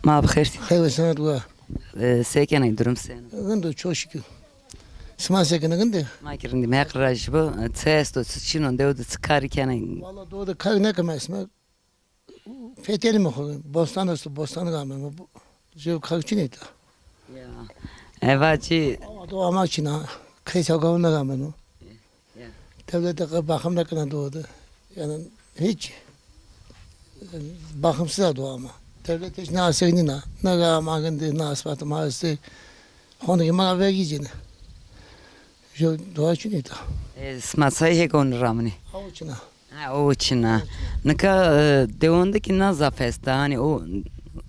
Ma bixir. Hayır sana dua. Sekenay durum sen. Gındı çok şükür. Sma sekene gındı. Ma kirindi me qiraj bu testo çinon devde çıkar kenay. Valla doğru kar ne kamasma. Feteli mi koyun? Bostan olsun bostanı kalmam. Bu şey kalçın eti. Ya. Evaci Ama doğu ama çina. Kaysa kavuna kalmam. ya. Devlete bakımda kana doğdu. Yani hiç bakımsız da doğu ama. Devlet hiç ne asayını ne kadar gındı ne asfatı mağazı. Onu yıma vergicini. Şu doğa için eti. Smasay hegon ramni. Avuçuna. Ha o çina. Nika devondaki naza festa hani o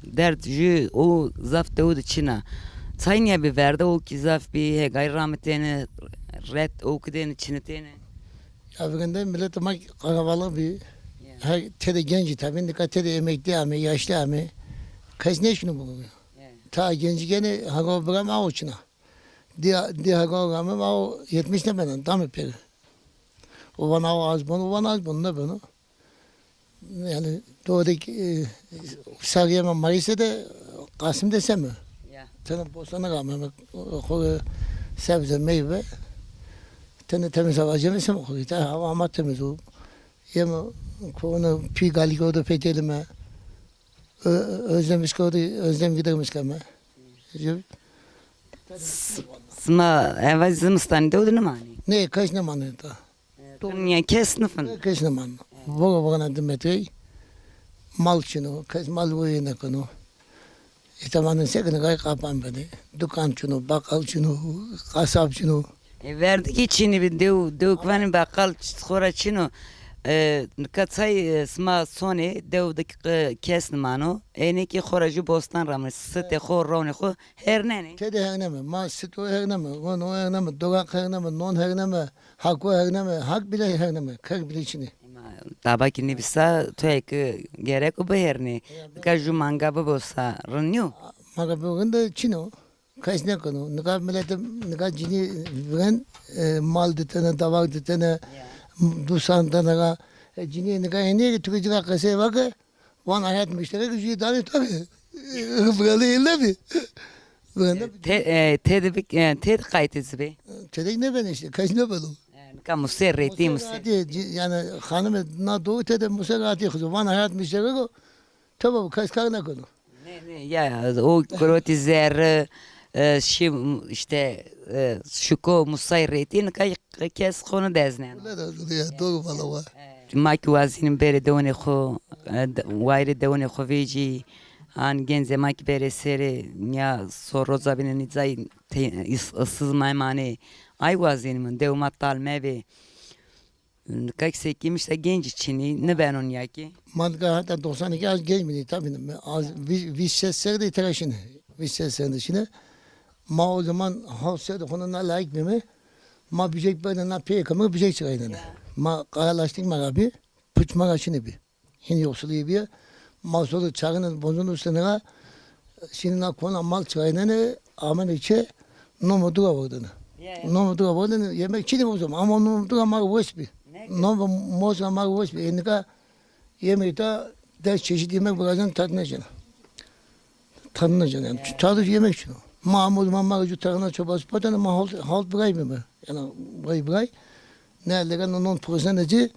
dert jü o zaf devdu çina. Sayniye bir verdi o ki zaf bir he gayr rahmetine red o kiden çinetene. Ya bugün millet ama karavalı bir her tede genci tabii ne kadar tede emekli ama yaşlı ama kaç ne şunu bu ta genci gene hago bırakma avuçuna diye hago ama o 70 ne benden tam peri o bana az bunu ne bunu yani doğudaki Sarıyama Mayıs'ta da Kasım desem mi? Senin bostana kalmam o sebze meyve temiz hava cemisi mi koyuyor? Hava ama temiz o. Yeme konu pi galikodu petelime özlemiş kodu özlem gidermiş kama. Sma evvel zımstan devdu ne mani? Ne kaç ne manı da? Dünya kesnifin. Kaç ne manı? Boga demetey mal çino kaç mal bu yine konu. İtamanın sekene kay kapan beni. Dükkan çino, bakkal çino, kasap çino. Verdik içini bir dev kvanın bakkal skora çino. Katsay sma soni devdaki kesni mano. Eneki xorajı bostan ramı. Site xor ravni xo her nene. Tede hegneme, ma sito hegneme, ono hegneme, dogak hegneme, non hegneme, hakko hegneme, hak bile hegneme, kak bile içini. Tabaki ni bisa toy ki gerek o beherni. Kaju manga bosa runyu. Maga bugün de çino. Kaç ne konu? Ne kadar milletim, ne kadar cini bugün mal ditene, davak ditene, dusan tane cini ne kadar eni tüketici kase bakı. Van hayat müşterek gücü tane tabii. Böyle illa mi? Ted kayıtısı be. Çelik ne ben işte, kaç ne ben o? Kamu serreti musi. Yani hanım na doğu tede musagati kızı. Van hayat müşterek o. Tabii kaç ne konu? Ne ya o krotizer işte şuko musayretin kay kes konu deznen. Ne de ya doğru valla var. Maki wazinin bere devone xo wayre devone xo veji an genze maki bere sere ya soroza binen izay ıssız maymane ay wazinin devmat talmeve kak sekimiş de genç içini ne ben onun yaki. Mantıka hatta 92 az genç miydi tabii. Az vişsesleri de itereşini. Vişseslerin dışına. Ma o zaman havsaya da konuna layık mi? Ma bücek böyle na peyakamı bücek çıkaydı. Ma karalaştık ma abi. Pıçma kaçını bir. Hindi yoksuluyor bir. Ma sonra çağının bozun üstüne şimdi na konu mal çıkaydı. Aman içe nomudu kavurdun. Nomudu kavurdun. Yemek çiğdi o zaman. Ama nomudu kavurdun boş bir. Nomudu kavurdun boş bir. Endika yemeği de ders çeşit yemek bırakacağım tadına yani. Sadece yemek için. Mamul mamma tarhana çorbası patana ma halt bırakmıyor mu? Yani bırak. Nerede kan onun profesyonelci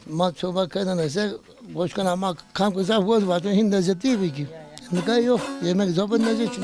ma çorba kaynanırsa boşkan ama kan kızar var Hindi lezzeti gibi ki. Ne kadar yok. Yemek zaten lezzeti için.